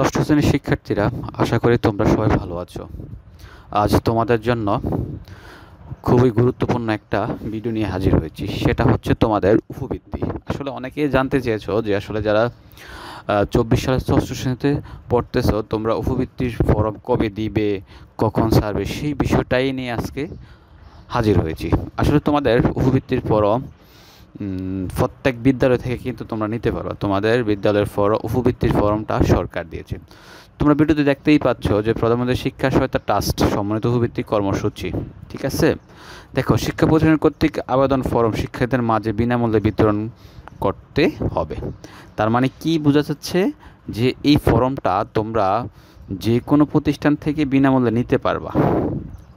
ষষ্ঠ শ্রেণীর শিক্ষার্থীরা, আশা করি তোমরা সবাই ভালো আছো। আজ তোমাদের জন্য খুবই গুরুত্বপূর্ণ একটা ভিডিও নিয়ে হাজির হয়েছি। সেটা হচ্ছে তোমাদের উপবৃত্তি। আসলে অনেকেই জানতে চেয়েছো যে আসলে যারা 24 সালের ষষ্ঠ শ্রেণীতে পড়তেছো, তোমরা উপবৃত্তির ফর্ম কবে দিবে, কখন ছাড়বে, সেই বিষয়টাই নিয়ে আজকে হাজির হয়েছি। আসলে তোমাদের উপবৃত্তির ফর্ম প্রত্যেক বিদ্যালয় থেকে কিন্তু তোমরা নিতে পারো। তোমাদের বিদ্যালয়ের উপবৃত্তির ফর্মটা সরকার দিয়েছে। তোমরা ভিডিওতে দেখতেই পাচ্ছ যে প্রধানমন্ত্রী শিক্ষা সহায়তা ট্রাস্ট সমন্বিত উপবৃত্তি কর্মসূচি, ঠিক আছে। দেখো, শিক্ষা প্রতিষ্ঠান কর্তৃক আবেদন ফর্ম শিক্ষার্থীদের মাঝে বিনামূল্যে বিতরণ করতে হবে। তার মানে কি বোঝা যাচ্ছে যে এই ফর্মটা তোমরা যে কোনো প্রতিষ্ঠান থেকে বিনামূল্যে নিতে পারবা।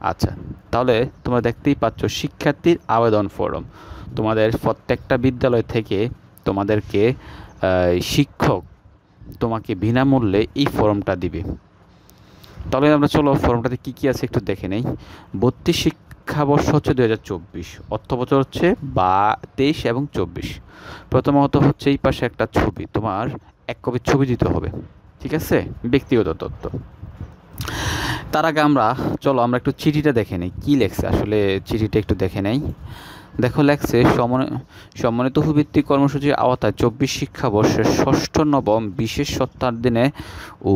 আচ্ছা, তাহলে তোমরা দেখতেই পাচ্ছ শিক্ষার্থীর আবেদন ফর্ম। তোমাদের প্রত্যেকটা বিদ্যালয় থেকে তোমাদেরকে শিক্ষক তোমাকে বিনামূল্যে এই ফর্মটা দিবে। তাহলে আমরা চলো ফর্মটাতে কী কী আছে একটু দেখে নেই। 32 শিক্ষাবর্ষ হচ্ছে 2024, অর্থবছর হচ্ছে 23 এবং 24। প্রথমত হচ্ছে এই পাশে একটা ছবি, তোমার এক কপি ছবি দিতে হবে, ঠিক আছে, ব্যক্তিগত তথ্য। তার আগে চলো আমরা একটু চিঠিটা দেখে নিই, কী লেখছে আসলে চিঠিটা একটু দেখে নেই। দেখো, লেখছে সমন্বিত উপবৃত্তি কর্মসূচির আওতায় 24 শিক্ষাবর্ষের ষষ্ঠ নবম বিশেষ সপ্তাহের দিনে ও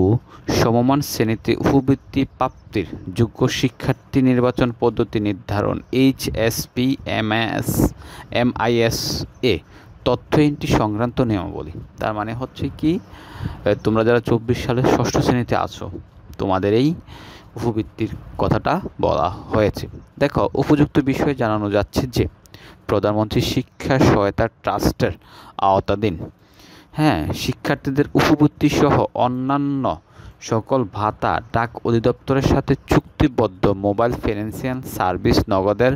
সমমান শ্রেণীতে উপবৃত্তি প্রাপ্তির যোগ্য শিক্ষার্থী নির্বাচন পদ্ধতি নির্ধারণ HSP MIS এ তথ্য এন্ট্রি সংক্রান্ত নিয়মাবলী। তার মানে হচ্ছে কি, তোমরা যারা 24 সালের ষষ্ঠ শ্রেণীতে আছো, তোমাদের এই উপবৃত্তির কথাটা বলা হয়েছে। দেখো, উপযুক্ত বিষয়ে জানানো যাচ্ছে যে প্রধানমন্ত্রী শিক্ষা সহায়তা ট্রাস্টের আওতাধীন শিক্ষার্থীদের উপবৃত্তি সহ অন্যান্য সকল ভাতা ডাক অধিদপ্তরের সাথে চুক্তিবদ্ধ মোবাইল ফিনান্সিয়াল সার্ভিস নগদের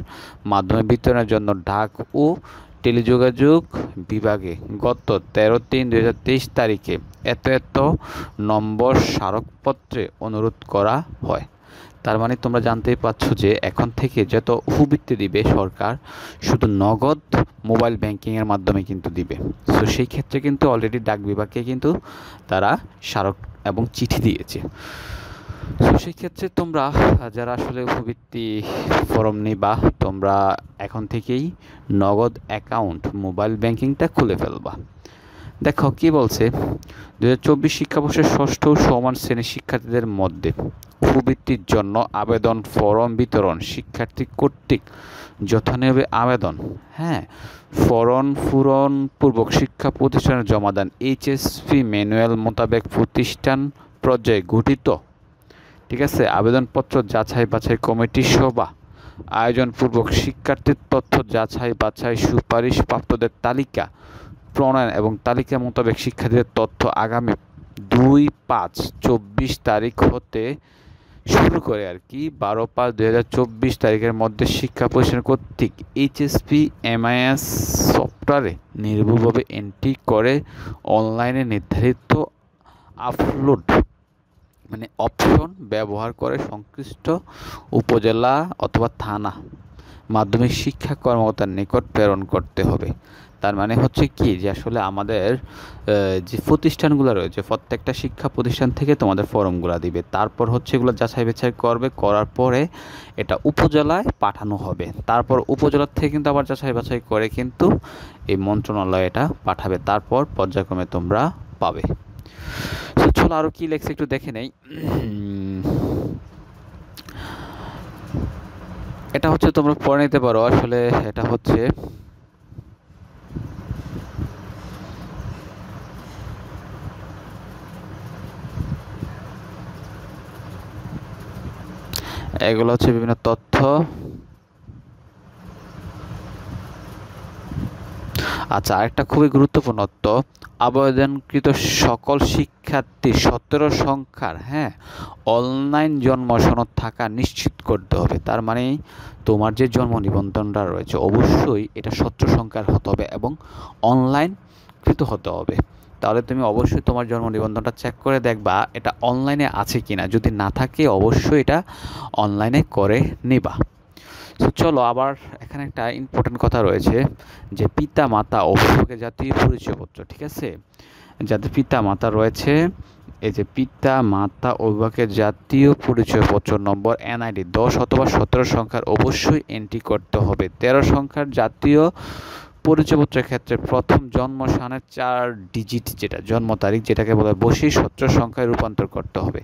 মাধ্যমে বিতরণের জন্য ডাক ও টেলিযোগাযোগ বিভাগে গত 13/3/2023 তারিখে এত নম্বর স্মারকপত্রে অনুরোধ করা হয়। তার মানে তোমরা জানতেই পারছো যে এখন থেকে যত উপবৃত্তি দিবে সরকার, শুধু নগদ মোবাইল ব্যাংকিংয়ের মাধ্যমে কিন্তু দিবে। তো সেই ক্ষেত্রে কিন্তু অলরেডি ডাক বিভাগকে কিন্তু তারা স্মারক এবং চিঠি দিয়েছে। তো সেই ক্ষেত্রে তোমরা যারা আসলে উপবৃত্তি ফর্ম নিবা, তোমরা এখন থেকেই নগদ অ্যাকাউন্ট মোবাইল ব্যাংকিংটা খুলে ফেলবা। দেখো কি বলছে, 2024 শিক্ষাবর্ষের ষষ্ঠ ও সমান শ্রেণীর শিক্ষার্থীদের মধ্যে উপবৃত্তির জন্য আবেদন ফর্ম বিতরণ শিক্ষার্থী কর্তৃক যথানিয়মে আবেদন ফর্ম পূরণপূর্বক শিক্ষা প্রতিষ্ঠানে জমাদান HSP ম্যানুয়াল মোতাবেক প্রতিষ্ঠান পর্যায়ে গঠিত, ঠিক আছে, আবেদনপত্র যাচাই বাছাই কমিটি সভা আয়োজনপূর্বক শিক্ষার্থীর তথ্য যাচাই বাছাই সুপারিশ প্রাপ্তদের তালিকা প্রণয়ন এবং তালিকা মোতাবেক শিক্ষার্থীদের তথ্য আগামী 2/5/24 তারিখ হতে শুরু করে 12/5/2024 তারিখের মধ্যে শিক্ষা প্রতিষ্ঠান কর্তৃক HSP MIS সফটওয়্যারে নির্ভুলভাবে এন্ট্রি করে অনলাইনে নির্ধারিত আপলোড অপশন ব্যবহার করে সংশ্লিষ্ট উপজেলা অথবা থানা মাধ্যমিক শিক্ষা কর্মকর্তার নিকট প্রেরণ করতে হবে। তার মানে হচ্ছে কি, যে আসলে আমাদের যে প্রতিষ্ঠানগুলো রয়েছে প্রত্যেকটা শিক্ষা প্রতিষ্ঠান থেকে তোমাদের ফর্মগুলো দিবে, তারপর হচ্ছে এগুলো যাচাই বাছাই করবে, করার পরে এটা উপজেলায় পাঠানো হবে। তারপর উপজেলা থেকে কিন্তু আবার যাচাই বাছাই করে কিন্তু এই মন্ত্রণালয়ে এটা পাঠাবে, তারপর পর্যায়ক্রমে তোমরা পাবে। চলো আরও কী লেখছে একটু দেখে নেই। এটা হচ্ছে তোমরা পড়ে নিতে পারো। আসলে এটা হচ্ছে এগুলো হচ্ছে বিভিন্ন তথ্য। আচ্ছা, আরেকটা খুবই গুরুত্বপূর্ণ তথ্য, আবেদনকৃত সকল শিক্ষার্থীর 17 সংখ্যার অনলাইন জন্ম সনদ থাকা নিশ্চিত করতে হবে। তার মানে তোমার যে জন্ম নিবন্ধনটা রয়েছে অবশ্যই এটা 17 সংখ্যার হতে হবে এবং অনলাইনকৃত হতে হবে। তাহলে তুমি অবশ্যই তোমার জন্ম নিবন্ধনটা চেক করে দেখবা এটা অনলাইনে আছে কিনা। যদি না থাকে অবশ্যই এটা অনলাইনে করে নিবা। তো চলো আবার এখানে একটা ইম্পর্টেন্ট কথা রয়েছে যে পিতা মাতা অভিভাবকের জাতীয় পরিচয়পত্র, ঠিক আছে, যাদের পিতা মাতা রয়েছে এই যে পিতা মাতা অভিভাবকের জাতীয় পরিচয়পত্র নম্বর এনআইডি 10 অথবা 17 সংখ্যার অবশ্যই এন্ট্রি করতে হবে। 13 সংখ্যার জাতীয় পরিচয়পত্রের ক্ষেত্রে প্রথম জন্ম সালের 4 ডিজিট যেটা জন্ম তারিখ যেটাকে বলে বসি 17 সংখ্যায় রূপান্তর করতে হবে।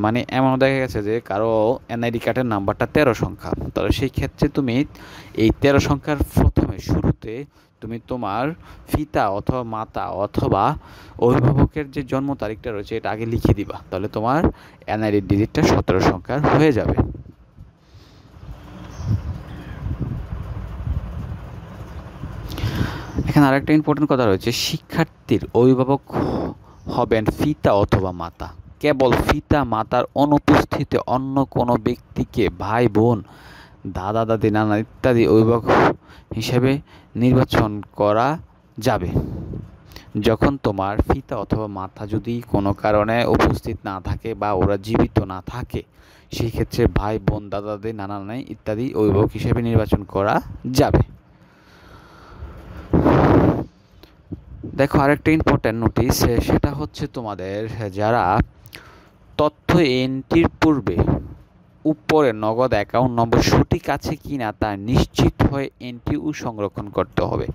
মানে এমন দেখা গেছে যে কারো এনআইডি কার্ডের নাম্বারটা 13 সংখ্যা, তাহলে সেই ক্ষেত্রে তুমি এই 13 সংখ্যার প্রথমে শুরুতে তুমি তোমার পিতা অথবা মাতা অথবা অভিভাবকের যে জন্ম তারিখটা রয়েছে এটা আগে লিখে দিবা, তাহলে তোমার এনআইডি ডিজিটটা 17 সংখ্যার হয়ে যাবে। এখানে আরেকটা ইম্পর্টেন্ট কথা রয়েছে, শিক্ষার্থীর অভিভাবক হবেন পিতা অথবা মাতা। কেবল পিতা মাতার অনুপস্থিতিতে অন্য কোনো ব্যক্তিকে ভাই বোন দাদা দাদি নানা ইত্যাদি অভিভাবক হিসেবে নির্বাচন করা যাবে। যখন তোমার পিতা অথবা মাতা যদি কোনো কারণে উপস্থিত না থাকে বা ওরা জীবিত না থাকে, সেই ক্ষেত্রে ভাই বোন দাদা দাদি নানা নানি ইত্যাদি অভিভাবক হিসেবে নির্বাচন করা যাবে। দেখো আরেকটা ইম্পর্ট্যান্ট নোটিস, সেটা হচ্ছে তোমাদের যারা তথ্য এন্ট্রির পূর্বে উপরে নগদ অ্যাকাউন্ট নম্বর সঠিক আছে কিনা তা নিশ্চিত হয়ে এন্ট্রি ও সংরক্ষণ করতে হবে।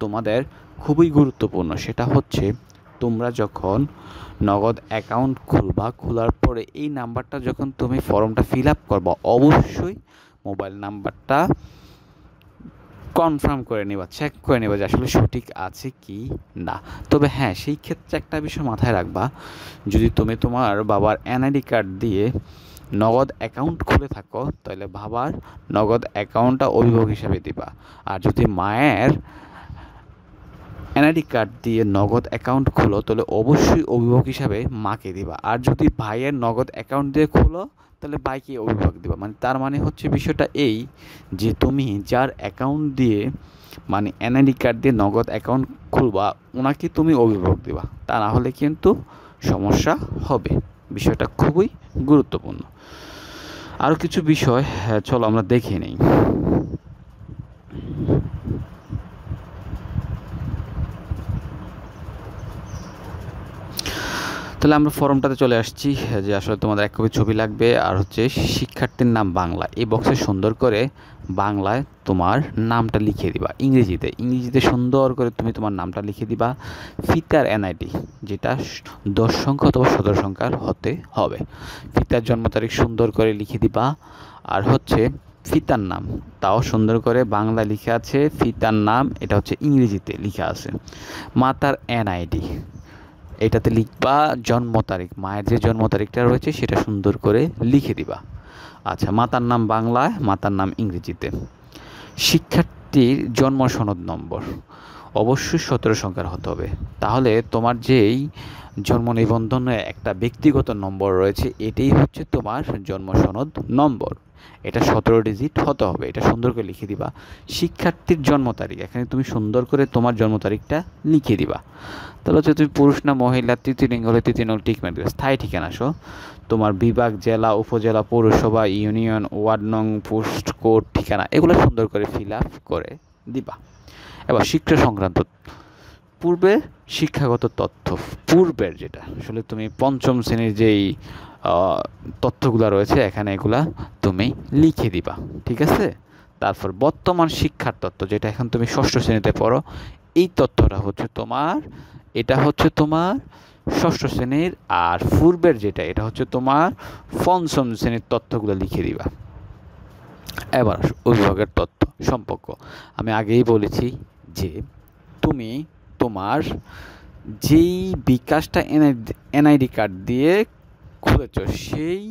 তোমাদের খুবই গুরুত্বপূর্ণ, সেটা হচ্ছে তোমরা যখন নগদ অ্যাকাউন্ট খুলবা, খোলার পরে এই নাম্বারটা যখন তুমি ফর্মটা ফিল আপ করবা, অবশ্যই মোবাইল নাম্বারটা কনফার্ম করে নেবা, চেক করে নেবা যে আসলে সঠিক আছে কি না। তবে হ্যাঁ, সেই ক্ষেত্রে একটা বিষয় মাথায় রাখবা, যদি তুমি তোমার বাবার এনআইডি কার্ড দিয়ে নগদ অ্যাকাউন্ট খুলে থাকো তাহলে বাবার নগদ অ্যাকাউন্টটা অভিভাবক হিসাবে দিবা, আর যদি মায়ের এনআইডি কার্ড দিয়ে নগদ অ্যাকাউন্ট খোলো তাহলে অবশ্যই অভিভাবক হিসাবে মাকে দিবা, আর যদি ভাইয়ের নগদ অ্যাকাউন্ট দিয়ে খোলো তাহলে ভাইকে অভিভাবক দিবা। মানে তার মানে হচ্ছে বিষয়টা এই যে তুমি যার অ্যাকাউন্ট দিয়ে মানে এনআইডি কার্ড দিয়ে নগদ অ্যাকাউন্ট খুলবা ওনাকে তুমি অভিভাবক দিবা, তা না হলে কিন্তু সমস্যা হবে। বিষয়টা খুবই গুরুত্বপূর্ণ। আরও কিছু বিষয় চলো আমরা দেখে নেই। তাহলে আমরা ফর্মটাতে চলে আসছি, যে আসলে তোমাদের এক কপি ছবি লাগবে আর হচ্ছে শিক্ষার্থীর নাম বাংলা, এই বক্সে সুন্দর করে বাংলায় তোমার নামটা লিখে দিবা, ইংরেজিতে সুন্দর করে তুমি তোমার নামটা লিখে দিবা। পিতার এনআইডি যেটা 10 সংখ্যা অথবা 17 সংখ্যার হতে হবে। পিতার জন্ম তারিখ সুন্দর করে লিখে দিবা, আর হচ্ছে পিতার নাম তাও সুন্দর করে বাংলা লিখে আছে, পিতার নাম এটা হচ্ছে ইংরেজিতে লিখা আছে। মাতার এনআইডি এটাতে লিখবা জন্ম তারিখ, মায়ের যে জন্ম তারিখটা রয়েছে সেটা সুন্দর করে লিখে দিবা। আচ্ছা, মাতার নাম বাংলায়, মাতার নাম ইংরেজিতে। শিক্ষার্থীর জন্ম সনদ নম্বর অবশ্যই 17 সংখ্যার হতে হবে, তাহলে তোমার যেই জন্ম নিবন্ধনে একটা ব্যক্তিগত নম্বর রয়েছে এটাই হচ্ছে তোমার জন্ম সনদ নম্বর, এটা 17 ডিজিট হতে হবে, এটা সুন্দর করে লিখে দিবা। শিক্ষার্থীর জন্ম তারিখ এখানে তুমি সুন্দর করে তোমার জন্ম তারিখটা লিখে দিবা। তাহলে হচ্ছে তুমি পুরুষ না মহিলা, তৃতীয় লিঙ্গ হলে তৃতীয় লিঙ্গ টিক মার্ক দিবে। স্থায়ী ঠিকানা সহ তোমার বিভাগ, জেলা, উপজেলা, পৌরসভা, ইউনিয়ন, ওয়ার্ড নং, পোস্ট কোড, ঠিকানা এগুলো সুন্দর করে ফিল আপ করে দিবা। এবার শিক্ষা সংক্রান্ত পূর্বে শিক্ষাগত তথ্য, পূর্বের যেটা আসলে তুমি পঞ্চম শ্রেণীর যেই তথ্যগুলো রয়েছে এখানে এগুলা তুমি লিখে দিবা, ঠিক আছে। তারপর বর্তমান শিক্ষার তথ্য যেটা এখন তুমি 6ষ্ঠ শ্রেণীতে পড়ো, এই তথ্যটা হচ্ছে তোমার, এটা হচ্ছে তোমার 6ষ্ঠ শ্রেণীর, আর পূর্বের যেটা এটা হচ্ছে তোমার 5ম শ্রেণীর তথ্যগুলো লিখে দিবা। এবার অভিভাবকের তথ্য সম্পর্ক আমি আগেই বলেছি যে তুমি তোমার যেই বিকাশটা এনআইডি কার্ড দিয়ে খুলেছ সেই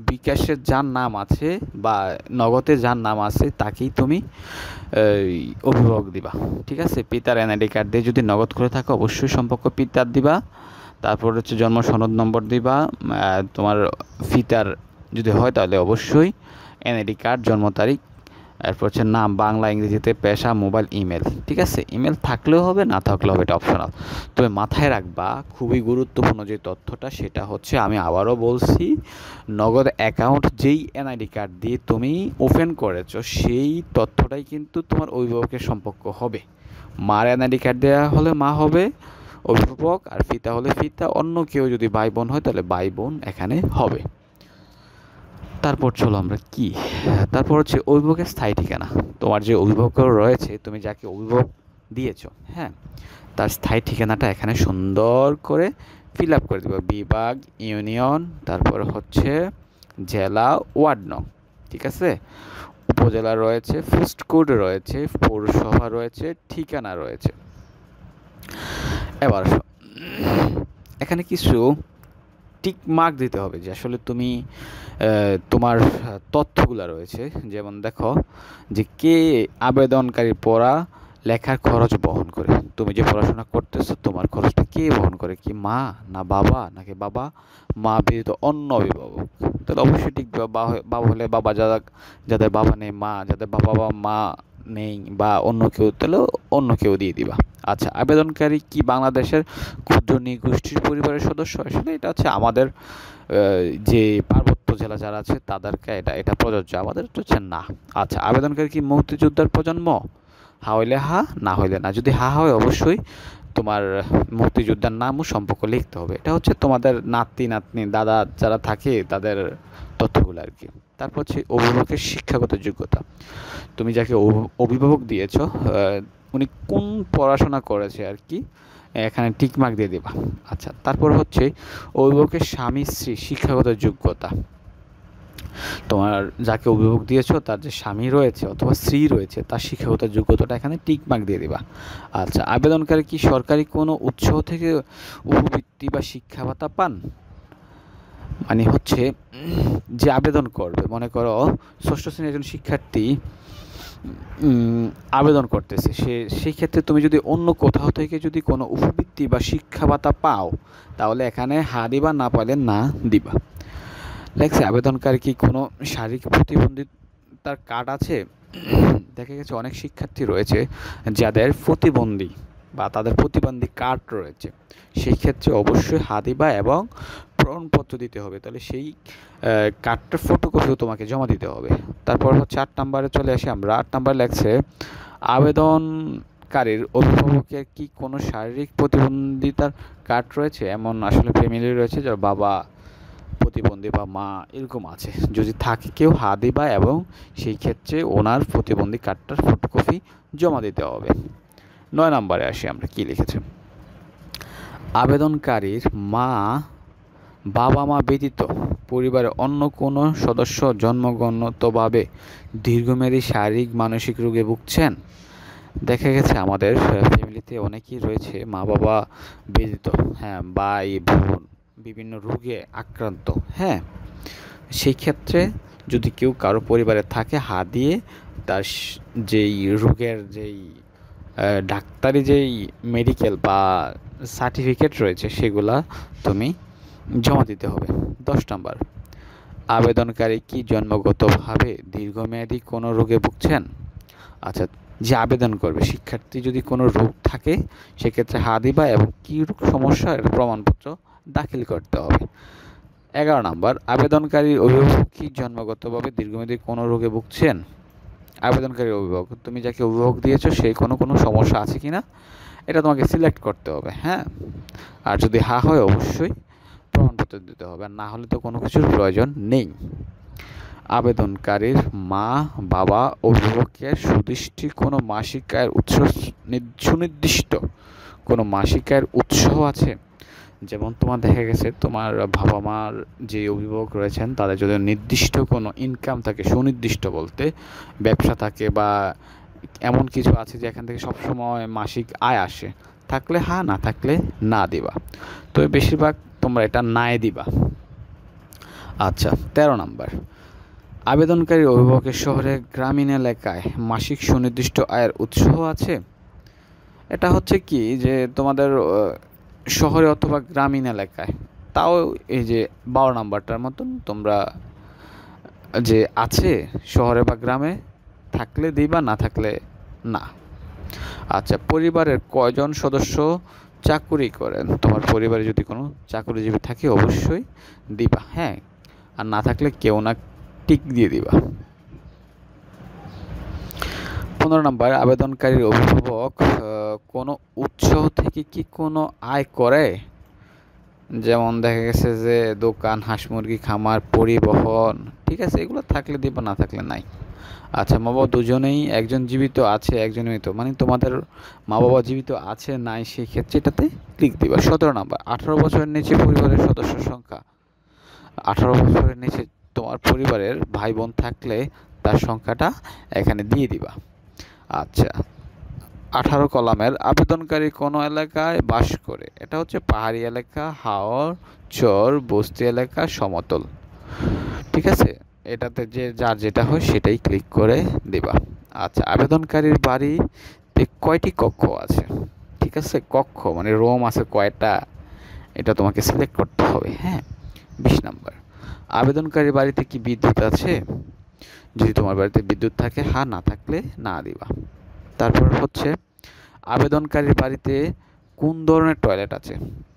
বিকাশের যার নাম আছে বা নগদে যার নাম আছে তাকেই তুমি অভিভাবক দিবা, ঠিক আছে। পিতার এনআইডি কার্ড দিয়ে যদি নগদ খুলে থাকো অবশ্যই সম্পর্ক পিতার দিবা, তারপর হচ্ছে জন্ম সনদ নম্বর দিবা। তোমার পিতার যদি হয় তাহলে অবশ্যই এনআইডি কার্ড, জন্ম তারিখ, এরপর হচ্ছে নাম বাংলা, ইংরেজিতে, পেশা, মোবাইল, ইমেল, ঠিক আছে। ইমেল থাকলেও হবে না থাকলেও হবে, এটা অপশনাল। তবে মাথায় রাখবা খুবই গুরুত্বপূর্ণ যে তথ্যটা সেটা হচ্ছে, আমি আবারও বলছি, নগদ অ্যাকাউন্ট যেই এনআইডি কার্ড দিয়ে তুমি ওপেন করেছো সেই তথ্যটাই কিন্তু তোমার অভিভাবকের সম্পর্ক হবে। মার এনআইডি কার্ড দেওয়া হলে মা হবে, অভিভাবক, আর পিতা হলে পিতা, অন্য কেউ যদি ভাই বোন হয় তাহলে ভাই বোন এখানে হবে। তারপর চলো আমরা কি, তারপর হচ্ছে অভিভাবকের স্থায়ী ঠিকানা। তোমার যে অভিভাবক রয়েছে, তুমি যাকে অভিভাবক দিয়েছো, হ্যাঁ, তার স্থায়ী ঠিকানাটা এখানে সুন্দর করে ফিল আপ করে দেবে। বিভাগ, ইউনিয়ন, তারপর হচ্ছে জেলা, ওয়ার্ড নং, ঠিক আছে, উপজেলা রয়েছে, পোস্ট কোড রয়েছে, পৌরসভা রয়েছে, ঠিকানা রয়েছে। এবার এখানে কিছু টিক মার্ক দিতে হবে যে আসলে তুমি তোমার তথ্যগুলো রয়েছে। যেমন দেখো যে কে আবেদনকারী পড়া লেখার খরচ বহন করে। তুমি যে পড়াশোনা করতেছো তোমার খরচটা কে বহন করে, কি মা না বাবা, নাকি বাবা মা ব্যতীত অন্য অভিভাবক? তাহলে অবশ্যই ঠিক বাবা হলে বাবা, যাদের বাবা নেই মা, যাদের বাবা বা মা নেই বা অন্য কেউ, তাহলে অন্য কেউ দিয়ে দিবা। আচ্ছা, আবেদনকারী কি বাংলাদেশের ক্ষুদ্র নৃগোষ্ঠীর পরিবারের সদস্য? আসলে এটা হচ্ছে আমাদের যে পার্বত্য জেলা যারা আছে তাদেরকে এটা প্রযোজ্য, আমাদের হচ্ছে না। আচ্ছা, আবেদনকারী কি মুক্তিযোদ্ধার প্রজন্ম? হা হইলে হা, না হইলে না। যদি হা হয় অবশ্যই তোমার মুক্তিযোদ্ধার নাম ও সম্পর্ক লিখতে হবে। এটা হচ্ছে তোমাদের নাতি নাতনি দাদা যারা থাকে তাদের তথ্যগুলো আর কি। তারপর হচ্ছে অভিভাবকের শিক্ষাগত যোগ্যতা। তুমি যাকে অভিভাবক দিয়েছ উনি কোন পড়াশোনা করেছে আর কি, এখানে টিকমার্ক দিয়ে দেবা। আচ্ছা, তারপর হচ্ছে অভিভাবকের স্বামী স্ত্রী শিক্ষাগত যোগ্যতা। তোমার যাকে অভিভাবক দিয়েছো তার যে স্বামী রয়েছে অথবা স্ত্রী রয়েছে তার শিক্ষাগত যোগ্যতাটা এখানে টিকমার্ক দিয়ে দিবা। আচ্ছা, আবেদনকারী কি সরকারি কোনো উৎস থেকে উপবৃত্তি বা শিক্ষা ভাতা পান? মানে হচ্ছে যে আবেদন করবে, মনে করো ষষ্ঠ শ্রেণীর একজন শিক্ষার্থী আবেদন করতেছে, সেই ক্ষেত্রে তুমি যদি অন্য কোথাও থেকে যদি কোনো উপবৃত্তি বা শিক্ষা ভাতা পাও তাহলে এখানে হা দিবা, না পাইলে না দিবা। লেখছে আবেদনকারী কি কোনো শারীরিক প্রতিবন্ধিতার কার্ড আছে? দেখা গেছে অনেক শিক্ষার্থী রয়েছে যাদের প্রতিবন্ধী বা তাদের প্রতিবন্ধী কার্ড রয়েছে, সেই ক্ষেত্রে অবশ্যই হা দিবা এবং প্রমাণপত্র দিতে হবে। তাহলে সেই কার্ডটার ফটোকপিও তোমাকে জমা দিতে হবে। তারপর হচ্ছে 8 নম্বরে চলে আসি আমরা। 8 নম্বরে লেখছে আবেদনকারীর অভিভাবকের কি কোনো শারীরিক প্রতিবন্ধিতার কার্ড রয়েছে? এমন আসলে ফ্যামিলি রয়েছে যার বাবা প্রতিবন্ধী বা মা এরকম আছে, যদি থাকে কেউ হা দিবা এবং সেই ক্ষেত্রে ওনার প্রতিবন্ধী কার্ডটার ফটোকপি জমা দিতে হবে। 9 নম্বরে আসি আমরা, কি লিখেছে আবেদনকারীর বাবা মা ব্যতীত পরিবারের অন্য কোনো সদস্য জন্মগতভাবে দীর্ঘমেয়াদী শারীরিক মানসিক রোগে ভুগছেন? দেখা গেছে আমাদের ফ্যামিলিতে অনেকেই রয়েছে মা বাবা ব্যতীত, হ্যাঁ, ভাই বোন বিভিন্ন রোগে আক্রান্ত, হ্যাঁ, সেই ক্ষেত্রে যদি কেউ কারো পরিবারে থাকে হা দিয়ে তার যেই রোগের যেই ডাক্তারি যেই মেডিকেল বা সার্টিফিকেট রয়েছে সেগুলা তুমি জমা দিতে হবে। 10 নম্বর আবেদনকারী কি জন্মগতভাবে দীর্ঘমেয়াদী কোনো রোগে ভুগছেন? আচ্ছা, যে আবেদন করবে শিক্ষার্থী যদি কোনো রোগ থাকে সেক্ষেত্রে হা দিবা এবং কী সমস্যা এর প্রমাণপত্র দাখিল করতে হবে। 11 নম্বর আবেদনকারীর অভিভাবক কি জন্মগতভাবে দীর্ঘমেয়াদী কোনো রোগে ভুগছেন? আবেদনকারীর অভিভাবক, তুমি যাকে অভিভাবক দিয়েছো সেই কোনো সমস্যা আছে কি না এটা তোমাকে সিলেক্ট করতে হবে, হ্যাঁ, আর যদি হা হয় অবশ্যই প্রমাণপত্র দিতে হবে, আর না হলে তো কোনো কিছুর প্রয়োজন নেই। আবেদনকারীর মা বাবা অভিভাবকের সুদৃষ্টি কোনো মাসিক আয়ের উৎস, সুনির্দিষ্ট কোনো মাসিক আয়ের উৎস আছে? যেমন তোমার দেখা গেছে তোমার বাবা মার যে অভিভাবক রয়েছেন তাদের যদি নির্দিষ্ট কোনো ইনকাম থাকে, সুনির্দিষ্ট বলতে ব্যবসা থাকে বা এমন কিছু আছে যে এখান থেকে সবসময় মাসিক আয় আসে, থাকলে হ্যাঁ, না থাকলে না দিবা। তো বেশিরভাগ তোমরা এটা নাই দিবা। আচ্ছা, 13 নম্বর আবেদনকারী অভিভাবকের শহরে গ্রামীণ এলাকায় মাসিক সুনির্দিষ্ট আয়ের উৎস আছে? এটা হচ্ছে কি যে তোমাদের শহরে অথবা গ্রামীণ এলাকায়, তাও এই যে 12 নম্বরটার মতন তোমরা যে আছে শহরে বা গ্রামে থাকলে দিবা, না থাকলে না। আচ্ছা, পরিবারের কয়জন সদস্য চাকুরি করেন? তোমার পরিবারে যদি কোনো চাকুরিজীবী থাকে অবশ্যই দিবা, হ্যাঁ, আর না থাকলে কেউ না টিক দিয়ে দিবা। 15 নম্বর, আবেদনকারীর অভিভাবক কোনো উৎস থেকে কি কোনো আয় করে? যেমন দেখা গেছে যে দোকান, হাঁস মুরগি খামার, পরিবহন, ঠিক আছে, এগুলো থাকলে দিবা, না থাকলে নাই। আচ্ছা, মা বাবা দুজনেই, একজন জীবিত আছে একজন মৃত, মানে তোমাদের মা বাবা জীবিত আছে নাই, সেই ক্ষেত্রে এটাতে ক্লিক দিবা। 17 নম্বর, 18 বছরের নিচে পরিবারের সদস্য সংখ্যা। 18 বছরের নিচে তোমার পরিবারের ভাই বোন থাকলে তার সংখ্যাটা এখানে দিয়ে দিবা। আচ্ছা, 18 কলামের, আবেদনকারী কোনো এলাকায় বাস করে? এটা হচ্ছে পাহাড়ি এলাকা, হাওর, চর, বস্তি এলাকা, সমতল, ঠিক আছে। এটাতে যে যার যেটা হয় সেটাই ক্লিক করে দিবা। আচ্ছা, আবেদনকারীর বাড়িতে কয়টি কক্ষ আছে? ঠিক আছে, কক্ষ মানে রুম আছে কয়টা, এটা তোমাকে সিলেক্ট করতে হবে। হ্যাঁ, 20 নাম্বার, আবেদনকারীর বাড়িতে কি বিদ্যুৎ আছে? যদি তোমার বাড়িতে বিদ্যুৎ থাকে হ্যাঁ, না থাকলে না দিবা। তারপর হচ্ছে আবেদনকারীর বাড়িতে কোন ধরনের টয়লেট আছে?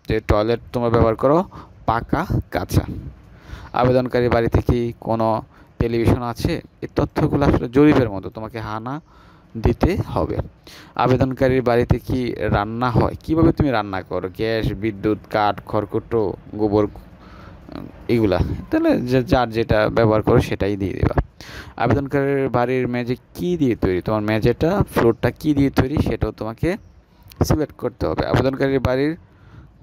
যে টয়লেট তোমরা ব্যবহার করো, পাকা, কাঁচা। আবেদনকারীর বাড়িতে কি কোনো টেলিভিশন আছে? এই তথ্যগুলো আসলে জরিপের মতো, তোমাকে হ্যাঁ না দিতে হবে। আবেদনকারীর বাড়িতে কি রান্না হয়? কিভাবে তুমি রান্না করো? গ্যাস, বিদ্যুৎ, কাঠ, খড়কুটো, গোবর, এগুলা, তাহলে যার যেটা ব্যবহার করো সেটাই দিয়ে দেবা। আবেদনকারীর বাড়ির মেঝে কি দিয়ে তৈরি? তোমার মেঝেটা, ফ্লোরটা কি দিয়ে তৈরি সেটাও তোমাকে সিলেক্ট করতে হবে। আবেদনকারীর বাড়ির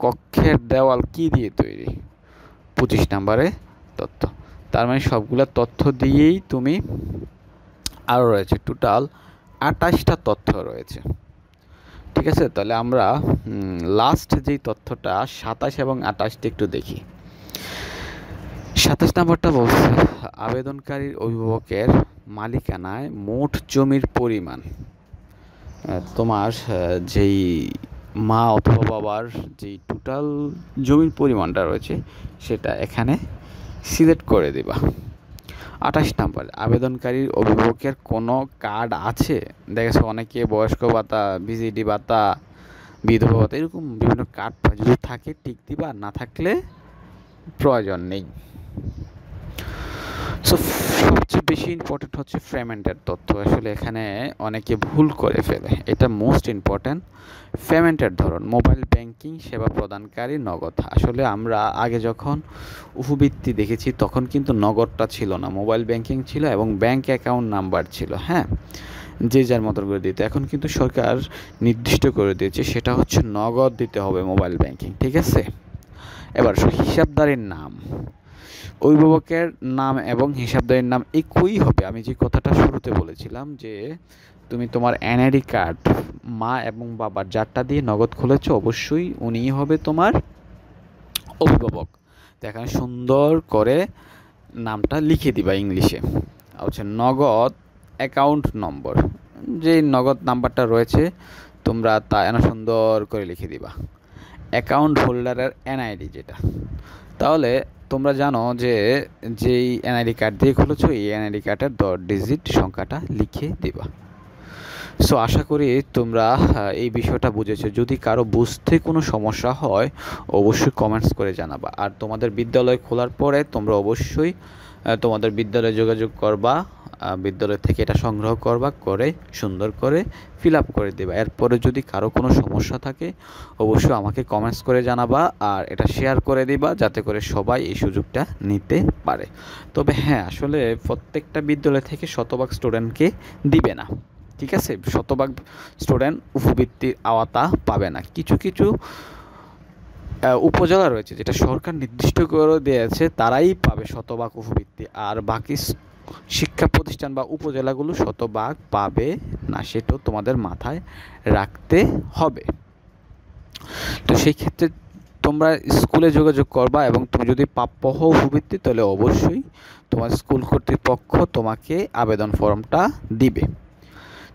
কক্ষের দেওয়াল কি দিয়ে তৈরি? 25 নম্বরে তথ্য। তার মানে সবগুলা তথ্য দিয়েই তুমি, আরও রয়েছে টোটাল 28টা তথ্য রয়েছে, ঠিক আছে। তাহলে আমরা লাস্ট যেই তথ্যটা 27 এবং 28টা একটু দেখি। 27 নম্বরটা বলছে আবেদনকারীর অভিভাবকের মালিকানায় মোট জমির পরিমাণ। তোমার যেই মা অথবা বাবার যেই টোটাল জমির পরিমাণটা রয়েছে সেটা এখানে সিলেক্ট করে দিবা। 28 নম্বর, আবেদনকারীর অভিভাবকের কোনো কার্ড আছে? দেখেছো অনেকে বয়স্ক ভাতা, বিজিডি ভাতা, বিধবা ভাতা, এরকম বিভিন্ন কার্ড পায়, যদি থাকে টিক দিবা, না থাকলে প্রয়োজন নেই। সো সবচেয়ে বেশি ইম্পর্টেন্ট হচ্ছে পেমেন্টের তথ্য। আসলে এখানে অনেকে ভুল করে ফেলে, এটা মোস্ট ইম্পর্টেন্ট। পেমেন্টের ধরন, মোবাইল ব্যাংকিং, সেবা প্রদানকারী, নগদ। আসলে আমরা আগে যখন উপবৃত্তি দেখেছি তখন কিন্তু নগদটা ছিল না, মোবাইল ব্যাংকিং ছিল এবং ব্যাংক অ্যাকাউন্ট নাম্বার ছিল। হ্যাঁ, যে যার মতো করে দিতে, এখন কিন্তু সরকার নির্দিষ্ট করে দিয়েছে সেটা হচ্ছে নগদ দিতে হবে মোবাইল ব্যাংকিং, ঠিক আছে। এবার হিসাবদারের নাম, অভিভাবকের নাম এবং হিসাবদারের নাম একই হবে। আমি যে কথাটা শুরুতে বলেছিলাম যে তুমি তোমার এনআইডি কার্ড মা এবং বাবার যারটা দিয়ে নগদ খুলেছো অবশ্যই উনিই হবে তোমার অভিভাবক। তো এখানে সুন্দর করে নামটা লিখে দিবা ইংলিশে। আচ্ছা, নগদ অ্যাকাউন্ট নম্বর, যে নগদ নাম্বারটা রয়েছে তোমরা তা এনে সুন্দর করে লিখে দিবা। অ্যাকাউন্ট হোল্ডারের এনআইডি যেটা, তাহলে তোমরা জানো যে যেই এনআইডি কার্ড দিয়ে খুলেছো এই এনআইডি কার্ডের 10 ডিজিট সংখ্যাটা লিখে দিবা। সো আশা করি তোমরা এই বিষয়টা বুঝেছো। যদি কারো বুঝতে কোনো সমস্যা হয় অবশ্যই কমেন্টস করে জানাবা। আর তোমাদের বিদ্যালয় খোলার পরে তোমরা অবশ্যই তোমাদের বিদ্যালয়ে যোগাযোগ করবা, বিদ্যালয় থেকে এটা সংগ্রহ করবা, করে সুন্দর করে ফিল আপ করে দেবা। এরপরে যদি কারো কোনো সমস্যা থাকে অবশ্যই আমাকে কমেন্টস করে জানাবা আর এটা শেয়ার করে দিবা যাতে করে সবাই এই সুযোগটা নিতে পারে। তবে হ্যাঁ, আসলে প্রত্যেকটা বিদ্যালয় থেকে শতভাগ স্টুডেন্টকে দিবে না, ঠিক আছে। শতভাগ স্টুডেন্ট উপবৃত্তির আওতা পাবে না। কিছু কিছু উপজেলা রয়েছে যেটা সরকার নির্দিষ্ট করে দিয়েছে, তারাই পাবে শতভাগ উপবৃত্তি, আর বাকি শিক্ষা প্রতিষ্ঠান বা উপজেলাগুলো শতভাগ পাবে না। সেটাও তোমাদের মাথায় রাখতে হবে। তো সেই ক্ষেত্রে তোমরা স্কুলে যোগাযোগ করবা এবং তুমি যদি প্রাপ্য হও উপবৃত্তি তাহলে অবশ্যই তোমার স্কুল কর্তৃপক্ষ তোমাকে আবেদন ফর্মটা দিবে।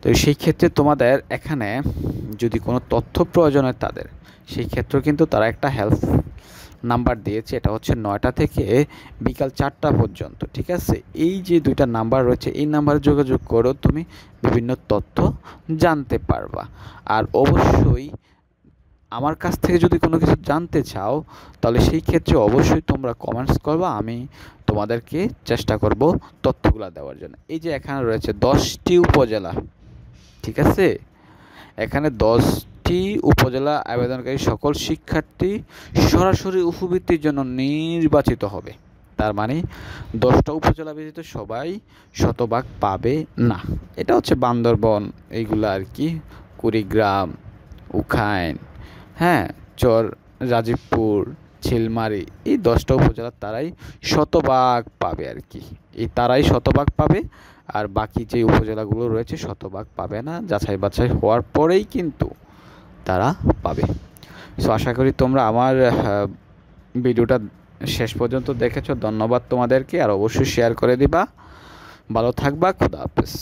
তো সেই ক্ষেত্রে তোমাদের এখানে যদি কোনো তথ্য প্রয়োজন হয় তাদের, সেই ক্ষেত্রে কিন্তু তারা একটা হেল্প নাম্বার দিয়েছে, এটা হচ্ছে 9টা থেকে বিকাল 4টা পর্যন্ত, ঠিক আছে। এই যে 2টা নাম্বার রয়েছে এই নাম্বারে যোগাযোগ করেও তুমি বিভিন্ন তথ্য জানতে পারবা। আর অবশ্যই আমার কাছ থেকে যদি কোনো কিছু জানতে চাও তাহলে সেই ক্ষেত্রে অবশ্যই তোমরা কমেন্টস করবা, আমি তোমাদেরকে চেষ্টা করব তথ্যগুলো দেওয়ার জন্য। এই যে এখানে রয়েছে 10টি উপজেলা, ঠিক আছে, এখানে 10টি উপজেলা আবেদনকারী সকল শিক্ষার্থী সরাসরি উপবৃত্তির জন্য নির্বাচিত হবে। তার মানে 10টা উপজেলা ব্যতীত সবাই শতভাগ পাবে না। এটা হচ্ছে বান্দরবন, এইগুলো আর কি, কুড়িগ্রাম, উখাইন, হ্যাঁ, চর রাজীবপুর, ঝিলমারি, এই 10টা উপজেলা তারাই শতভাগ পাবে আর কি। এই তারাই শতভাগ পাবে, আর বাকি যে উপজেলাগুলো রয়েছে শতভাগ পাবে না, যাচাই বাছাই হওয়ার পরেই কিন্তু তারা পাবে। সো আশা করি তোমরা আমার ভিডিওটা শেষ পর্যন্ত দেখেছো। ধন্যবাদ তোমাদেরকে, আর অবশ্যই শেয়ার করে দিবা। ভালো থাকবা, খুদা হাফেজ।